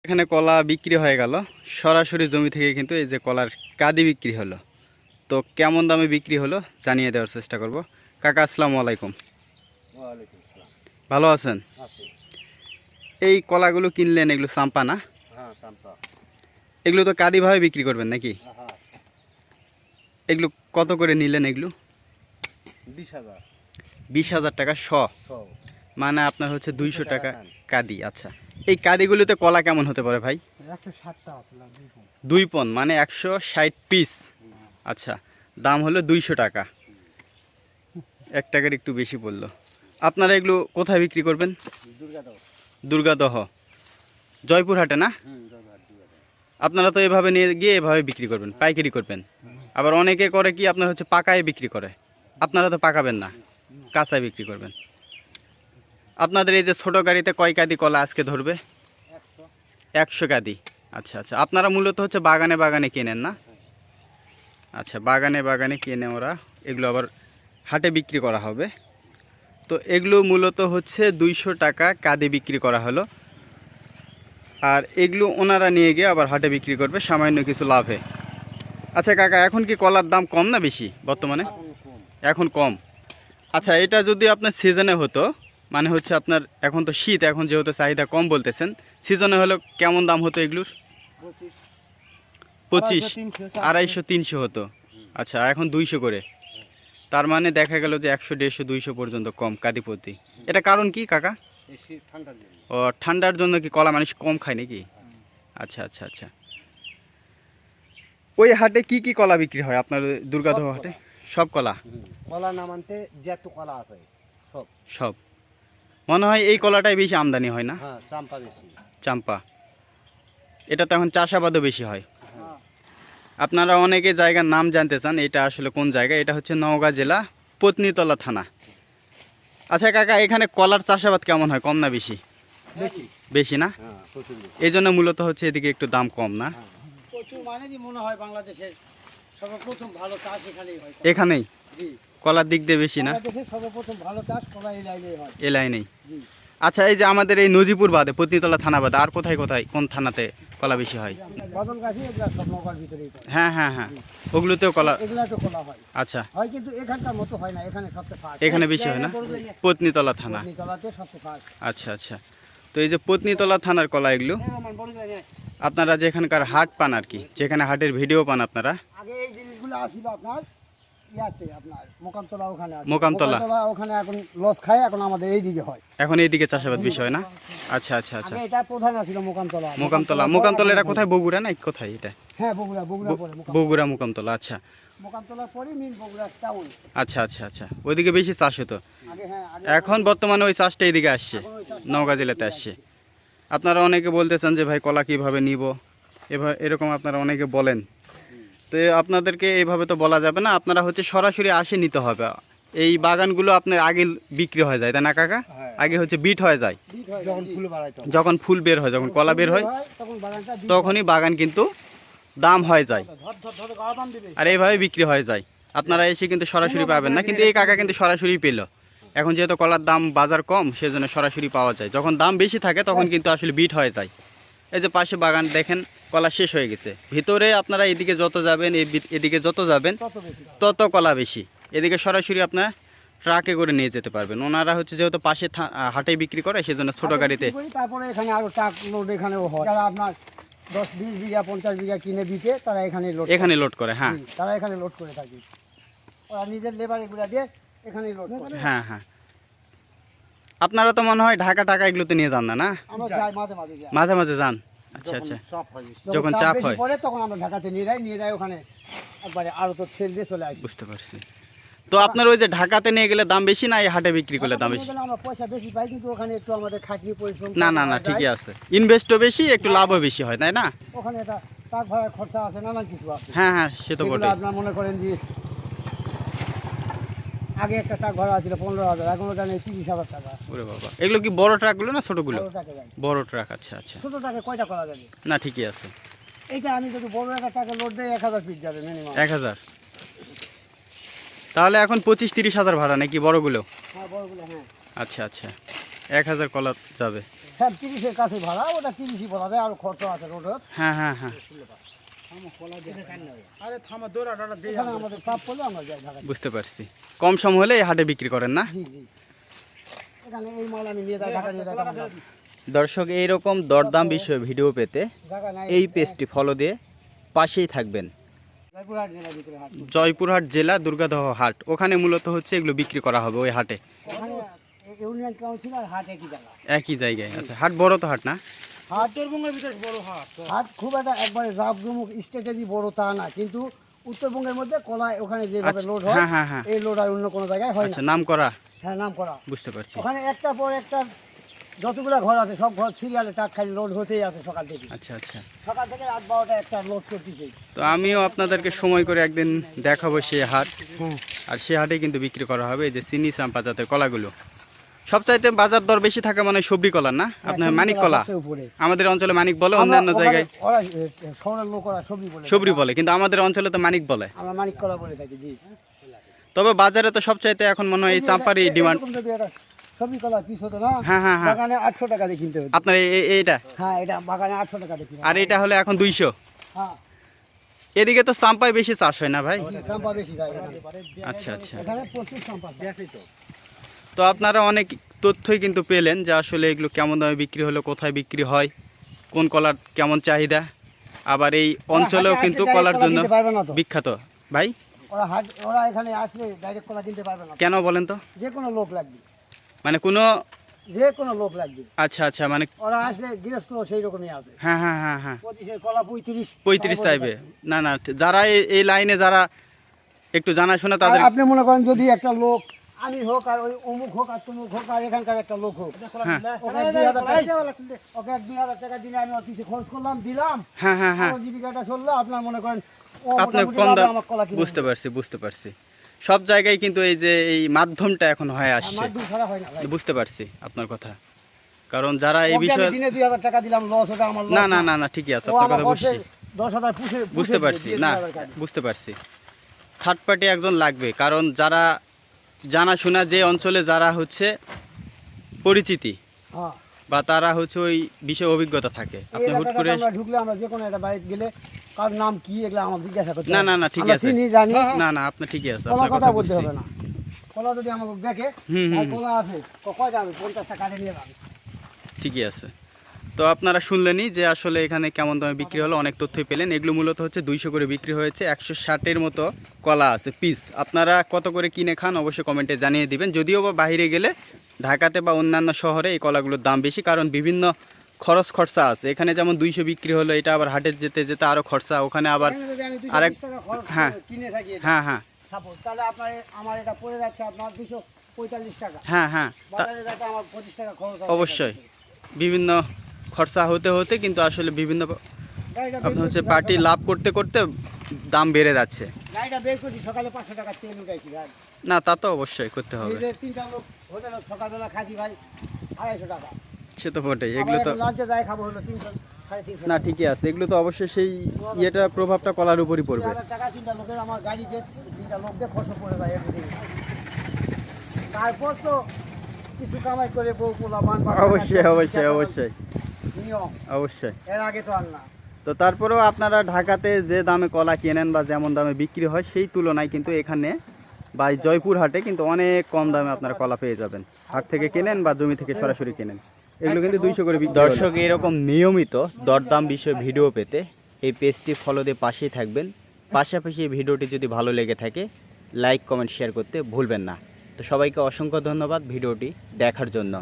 এখানে কলা বিক্রি হয়ে গেল সরাসরি জমি থেকে, কিন্তু এই যে কলার কাঁদি বিক্রি হলো। তো কেমন দামে বিক্রি হলো জানিয়ে দেওয়ার চেষ্টা করব। কাকা আসসালামু আলাইকুম। ওয়ালাইকুম আসসালাম। ভালো আছেন? আছি। এই কলাগুলো কিনলেন, এগুলো চাম্পা না? হ্যাঁ, চাম্পা। এগুলো তো কাঁদিভাবে বিক্রি করবেন নাকি? হ্যাঁ, এগুলো কত করে নিলেন? এগুলো 20,000। 20,000 টাকা শ, সব মানে আপনার হচ্ছে 200 টাকা টাকা কাঁদি। আচ্ছা, এই কাঁদিগুলোতে কলা কেমন হতে পারে ভাই? 160টা আসলে 2 পন মানে 160 পিস। আচ্ছা, দাম হলো 200 টাকা, 1 টাকার একটু বেশি পড়লো। আপনারা এগুলো কোথায় বিক্রি করবেন? দুর্গাদহ, জয়পুরহাটে না? আপনারা তো এভাবে নিয়ে গিয়ে এভাবে বিক্রি করবেন, পাইকারি করবেন। আবার অনেকে করে কি আপনার হচ্ছে পাকায় বিক্রি করে, আপনারা তো পাকাবেন না, কাঁচায় বিক্রি করবেন। আপনাদের এই যে ছোট গাড়িতে কয় কাঁদি কলা আজকে ধরবে? 100 কাঁদি। আচ্ছা আচ্ছা, আপনারা মূলত হচ্ছে বাগানে বাগানে কেনেন না? আচ্ছা, বাগানে বাগানে কিনে ওরা এগুলো আবার হাটে বিক্রি করা হবে। তো এগুলো মূলত হচ্ছে 200 টাকা কাঁদি বিক্রি করা হলো। আর এগুলো ওনারা নিয়ে গিয়ে আবার হাটে বিক্রি করবে সামান্য কিছু লাভে। আচ্ছা কাকা, এখন কি কলার দাম কম না বেশি বর্তমানে? এখন কম। আচ্ছা, এটা যদি আপনার সিজনে হতো, মানে হচ্ছে আপনার এখন তো শীত, এখন যেহেতু চাহিদা কম বলতেছেন, সিজনে হলো কেমন দাম হতো এগুলোর? 25, 250, 300 হতো। আচ্ছা, এখন 200 করে। তার মানে দেখা গেল যে 100, 150, 200 পর্যন্ত কম কাঁদি প্রতি। এটা কারণ কি কাকা? ও, ঠান্ডার জন্য কি কলা মানুষ কম খায় নাকি? আচ্ছা আচ্ছা আচ্ছা। ওই হাটে কি কি কলা বিক্রি হয় আপনার দুর্গাদহ হাটে? সব কলা? কলা না মানতে যত কলা আছে সব। সব মনে হয় এই কলাটাই বেশি আমদানি হয় না? হ্যাঁ, চাম্পা বেশি। চাম্পা, এটা তো এখন চাষাবাদও বেশি হয়। আপনারা অনেকে জায়গার নাম জানতে চান, এটা আসলে কোন জায়গা? এটা হচ্ছে নওগাঁ জেলা, পত্নীতলা থানা। আচ্ছা কাকা, এখানে কলার চাষাবাদ কেমন হয়, কম না বেশি? বেশি। বেশি না? এই জন্য মূলত হচ্ছে এদিকে একটু দাম কম না? প্রচুর, মানে কি মনে হয় বাংলাদেশের সর্বপ্রথম ভালো চাষ এখানেই হয়। এখানেই জি, কলার দিক দিয়ে বেশি না? বাংলাদেশের সর্বপ্রথম ভালো চাষ কলা এই লাইনেই হয়। এ লাইনেই। জি। আচ্ছা, এই যে আমাদের এই নজিপুর বাদে, পত্নীতলা থানা বাদে আর কোথায় কোথায়, কোন থানাতে কলা বেশি হয়? বদলগাছি এগুলা সব নৌকার ভিতরেই পড়ে। হ্যাঁ হ্যাঁ হ্যাঁ, ওগুলোতেও কলা। এগুলা তো কলা হয়। আচ্ছা, হয় কিন্তু এখানকার মতো হয় না, এখানে সবচেয়ে ফার্স্ট। এখানে বেশি হয় না? পত্নীতলা থানা। নিতলাতে সবচেয়ে ফার্স্ট। আচ্ছা আচ্ছা। তো এই যে পত্নীতলা থানার কলা, এগুলো আপনারা যেখানকার হাট পান আর কি, যেখানে হাটের ভিডিও পান আপনারা, আগে এই জিনিসগুলো আসিল আপনার ইয়াতে, আপনার মোকামতলা ওখানে আছে। মোকামতলা ওখানে এখন লস খায়, এখন আমাদের এই দিকে হয়। এখন এইদিকে চাষাবাদ বেশি হয় না? আচ্ছা আচ্ছা আচ্ছা। আগে এটা প্রধান ছিল মোকামতলা। মোকামতলা, মোকামতলা এটা কোথায়, বগুড়া না কোথায় এটা? হ্যাঁ, বগুড়া পরে বগুড়া মোকামতলা। আচ্ছা, মোকামতলার পরে মেইন বগুড়া টাউন। আচ্ছা আচ্ছা আচ্ছা, ওইদিকে বেশি চাষ হতো। আগে হ্যাঁ, এখন বর্তমানে ওই চাষটা এইদিকে আসছে, নওগাঁ জেলাতে আসছে। আপনারা অনেকে বলতেছেন যে ভাই কলা কিভাবে নিব, এরকম আপনারা অনেকে বলেন। তো আপনাদেরকে এইভাবে তো বলা যাবে না, আপনারা হচ্ছে সরাসরি আসে নিতে হবে। এই বাগানগুলো আপনার আগে বিক্রি হয়ে যায়, তাই না কাকা? আগে হচ্ছে বিট হয়ে যায়, যখন ফুল বাড়ায়, যখন ফুল বের হয়, যখন কলা বের হয়, তখনই বাগান কিন্তু দাম হয়ে যায়, আর এইভাবে বিক্রি হয়ে যায়। আপনারা এসে কিন্তু সরাসরি পাবেন না, কিন্তু এই কাকা কিন্তু সরাসরি পেল। এখন যেহেতু কলার দাম বাজার কম, সেজন্য সরাসরি পাওয়া যায়। যখন দাম বেশি থাকে তখন কিন্তু আসলে বিট হয়ে যায়। এই যে পাশে বাগান দেখেন, কলা শেষ হয়ে গেছে। ভিতরে আপনারা এদিকে যত যাবেন, এদিকে যত যাবেন তত কলা বেশি। এদিকে সরাসরি আপনার ট্রাকে করে নিয়ে যেতে পারবেন। ওনারা হচ্ছে যেহেতু পাশে হাটে বিক্রি করে, সেজন্য ছোট গাড়িতে। তারপরে এখানে আরো ট্রাক লোড এখানেও হয়। যারা আপনার 10, 20 বিঘা 50 বিঘা কিনে দিতে, তারা এখানে লোড করে। হ্যাঁ, তারা এখানে লোড করে থাকে। ওরা নিজের লেবার এগুলা দিয়ে এখানে লোড করে। হ্যাঁ হ্যাঁ। আপনারা তো মনে হয় ঢাকা টাকা এগুলোতে নিয়ে যান না? না, আমরা যাই মাঝে মাঝে যাই। মাঝে মাঝে যান। আচ্ছা আচ্ছা, যখন চাপ হয় পরে তখন আমরা ঢাকাতে নিয়ে যাই ওখানে একবারে আরো তো ছেড়ে দিয়ে চলে আসি। বুঝতে পারছি। তো আপনার ওই যে ঢাকাতে নিয়ে গেলে দাম বেশি না এই হাটে বিক্রি করলে দাম বেশি? আমরা পয়সা বেশি পাই, কিন্তু ওখানে একটু আমাদের খাটনি পরিশ্রম। না না না, ঠিকই আছে, ইনভেস্টও বেশি, একটু লাভও বেশি হয়, তাই না? ওখানে একটা ট্রাক ভাড়ার খরচা আছে, নানান কিছু আছে। হ্যাঁ হ্যাঁ, সে তো বটে। আপনার মনে করেন যে আগে একটা ট্রাক ভাড়া ছিল 15,000, এখন ওটা নেই 30,000 টাকা। ওরে বাবা, এগুলো কি বড় ট্রাকগুলো না ছোটগুলো? বড় ট্রাক। আচ্ছা আচ্ছা, ছোট ট্রাকে কয়টা করা যাবে? না ঠিকই আছে। এইটা আমি যদি বড় একটা ট্রাকে লোড দেই 1000 পিস যাবে মিনিমাম। 1000, তাহলে এখন 25-30 হাজার ভাড়া নাকি বড়গুলো? হ্যাঁ, বড়গুলো। হ্যাঁ, আচ্ছা আচ্ছা, 1000 কলা যাবে। হ্যাঁ 30-এর কাছে ভাড়া, ওটা 30ই বলা যায়, আর খরচ আছে রোডের। হ্যাঁ হ্যাঁ হ্যাঁ এখানে আমাদের চাপ পড়লে আমরা যাই ঢাকা। বুঝতে পারছি। কম সম হলে এই হাটে বিক্রি করেন না? জি জি, এখানে এই মাল আমি নিয়ে যাই ঢাকা, নিয়ে যাই দর্শক এইরকম দরদাম বিষয়ে ভিডিও পেতে ঢাকা নাই। এই পেজটি ফলো দিয়ে পাশেই থাকবেন। জয়পুরহাট জেলার ভিতরে হাট। জয়পুরহাট জেলা দুর্গাদহ হাট, ওখানে মূলত হচ্ছে এগুলো বিক্রি করা হবে ওই হাটে, ওখানে ইউনিয়ন কাউন্সিল আর হাট একই জায়গা। একই জায়গায়। আচ্ছা, হাট বড় তো হাট না? হাট উত্তরবঙ্গের ভিতরে বড় হাট। হাট খুব একটা একবারে জাঁকজমক স্ট্র্যাটেজি বড় তা না, কিন্তু উত্তরবঙ্গের মধ্যে কলা ওখানে যেভাবে লোড হয়, হ্যাঁ হ্যাঁ হ্যাঁ। এই লোড আর অন্য কোনো জায়গায় হয় না। আচ্ছা, নাম করা। হ্যাঁ, নাম করা। বুঝতে পারছি। ওখানে একটার পর একটা যতগুলো ঘর আছে সব ঘর সিরিয়ালে টাক খালি লোড হতেই আছে সকাল থেকে। আচ্ছা আচ্ছা। সকাল থেকে রাত 12টা একটা লোড করতেছে। তো আমিও আপনাদেরকে সময় করে একদিন দেখাবো সেই হাট, হ্যাঁ, আর সে হাটে কিন্তু বিক্রি করা হবে এই যে চিনি চাম্পা জাতের কলাগুলো। সবচাইতে বাজার দর বেশি থাকে মানে সবজি কলার না? আপনার মানিক কলা, উপরে আমাদের অঞ্চলে মানিক বলে, অন্যান্য জায়গায় ওরা শহরের লোক ওরা সবজি বলে। সবরি বলে, কিন্তু আমাদের অঞ্চলে তো মানিক বলে। আমরা মানিক কলা বলে থাকি। জি, তবে বাজারে তো সবচাইতে এখন মনে হয় এই চাম্পারই ডিমান্ড। এরকম যদি একটা সবজি কলা পিস হতো না, হ্যাঁ হ্যাঁ হ্যাঁ। বাগানে 800 টাকা দিয়ে কিনতে হতো। আপনার এইটা, হ্যাঁ, এটা বাগানে 800 টাকা দিয়ে কিনতে। আর এটা হলে এখন 200। হ্যাঁ, এদিকে তো চাম্পাই বেশি চাষ হয় না ভাই? চাম্পা বেশি ভাই এখানে। আচ্ছা আচ্ছা। এখানে প্রচুর চাম্পা বেশি তো। তো আপনারা অনেক তথ্যই কিন্তু পেলেন যে আসলে এগুলো কেমন দামে বিক্রি হলো, কোথায় বিক্রি হয়, কোন কলার কেমন চাহিদা। আবার এই অঞ্চলেও হাটে কিন্তু direct কলার কলা জন্য কিনতে পারবে না তো। বিখ্যাত ভাই। ওরা এখানে আসলে ডাইরেক্ট কলা কিনতে পারবে না। কেন বলেন তো? যে কোনো লোক লাগবে, মানে কোনো, যে কোনো লোক লাগবে। আচ্ছা আচ্ছা, মানে ওরা আসলে গৃহস্থ সেই রকমই আছে। হ্যাঁ হ্যাঁ হ্যাঁ হ্যাঁ। 25-এর কলা 35 চাইবে না? না, যারা এই লাইনে যারা একটু জানাশোনা আর তাদের। আপনি মনে করেন যদি একটা লোক, আমি হোক আর ওই অমুক হোক আর তমুক হোক আর এখানকার একটা লোক হোক, হ্যাঁ ওকে 2000 টাকা, ওকে 2000 টাকা দিলে আমি ওর কিছু খরচ করলাম, দিলাম, হ্যাঁ হ্যাঁ হ্যাঁ। আমার জীবিকাটা চললো। আপনার মনে করেন ও আপনার মোটামুটি কম লাভে দাম। আমার কলা কিনে বুঝতে পারছি বুঝতে পারছি। সব জায়গায় কিন্তু এই যে এই মাধ্যমটা এখন হয়ে আসছে। মাধ্যম ছাড়া হয় না ভাই। বুঝতে পারছি আপনার কথা, কারণ যারা এই ওকে আমি বিষয়ে। দিনে 2000 টাকা দিলাম, লস ওটা আমার না loss না না না, ঠিকই আছে, ও আপনার আমার কথা বুঝছি। 10,000 পুষে বুঝতে পারছি না, বুঝতে পারছি। থার্ড পার্টি একজন লাগবে, কারণ যারা জানাশোনা, যে অঞ্চলে যারা হচ্ছে পরিচিতি হ্যাঁ, বা তারা হচ্ছে ওই বিষয়ে অভিজ্ঞতা থাকে। এই আপনি হুট এলাকাটাতে করে। আমরা ঢুকলে, আমরা যে কোনো একটা বাইক গেলে কার নাম কি এগুলা আমার জিজ্ঞাসা করতে না হবে। না না, ঠিক আমরা আছে। চিনি জানি, না না, আপনার ঠিকই আছে, কলা আপনার কথা কথা বলতে বুঝছি। হবে না। কলা যদি আমাকে দেখে হুম হুম ভাই হুম, কলা আছে, কয়টা আমি 50 টাকা নিয়ে যাবে। ঠিকই আছে। তো আপনারা শুনলেনই যে আসলে এখানে কেমন দামে বিক্রি হলো, অনেক তথ্যই পেলেন। এগুলো মূলত হচ্ছে 200 করে বিক্রি হয়েছে, 160-এর মতো কলা আছে পিস। আপনারা কত করে কিনে খান অবশ্যই কমেন্টে জানিয়ে দিবেন। যদিও বা বাইরে গেলে, ঢাকাতে বা অন্যান্য শহরে এই কলাগুলোর দাম বেশি, কারণ বিভিন্ন খরচা আছে। এখানে যেমন 200 বিক্রি হলো, এটা আবার হাটে যেতে যেতে আরও খরচা, ওখানে আবার। এখানে যদি আমি আরেক, 220 টাকা খরচ হ্যাঁ করে কিনে থাকি এটা, হ্যাঁ হ্যাঁ suppose, তাহলে আমার এটা পড়ে যাচ্ছে আপনার 245 টাকা। হ্যাঁ হ্যাঁ। বাজারে যাতে আমার 25 টাকা খরচ আছে। অবশ্যই বিভিন্ন খরচা হতে হতে কিন্তু আসলে বিভিন্ন গাড়িটা বের আপনার হচ্ছে করছি, পার্টি লাভ করতে করতে দাম বেড়ে যাচ্ছে। গাড়িটা বের করছি, সকালে 500 টাকা তেল উঠাইছি ভাই। না, তা তো অবশ্যই করতে এই হবে, যে 3টা লোক হোটেলে সকালবেলা খাচ্ছি ভাই 250 টাকা। সে তো বটেই। আবার এগুলো তো এখন লাঞ্চে যাই খাবো হলো 300, 350 না, ঠিকই আছে। এগুলো তো অবশ্যই সেই ইয়েটা প্রভাবটা কলার উপরই পড়বে। 3000 টাকা 3টা লোকের আমার গাড়িতে 3টা লোক দিয়ে খরচ পড়ে যায় এমনি। তারপর তো কিছু কামাই করে বউ পোলা মান অবশ্যই অবশ্যই অবশ্যই নিয়ম, অবশ্যই। এর আগে তো আর না। তো তারপরেও আপনারা ঢাকাতে যে দামে কলা কেনেন বা যেমন দামে বিক্রি হয়, সেই তুলনায় কিন্তু এখানে বা এই জয়পুর হাটে কিন্তু অনেক কম দামে আপনারা কলা পেয়ে যাবেন। হাট থেকে কেনেন বা জমি থেকে সরাসরি কেনেন, এগুলো কিন্তু 200 করে বিক্রি। দর্শক, এরকম নিয়মিত দরদাম বিষয়ে ভিডিও পেতে এই পেজটি ফলো দিয়ে পাশেই থাকবেন। পাশাপাশি এই ভিডিওটি যদি ভালো লেগে থাকে, লাইক কমেন্ট শেয়ার করতে ভুলবেন না। তো সবাইকে অসংখ্য ধন্যবাদ ভিডিওটি দেখার জন্য।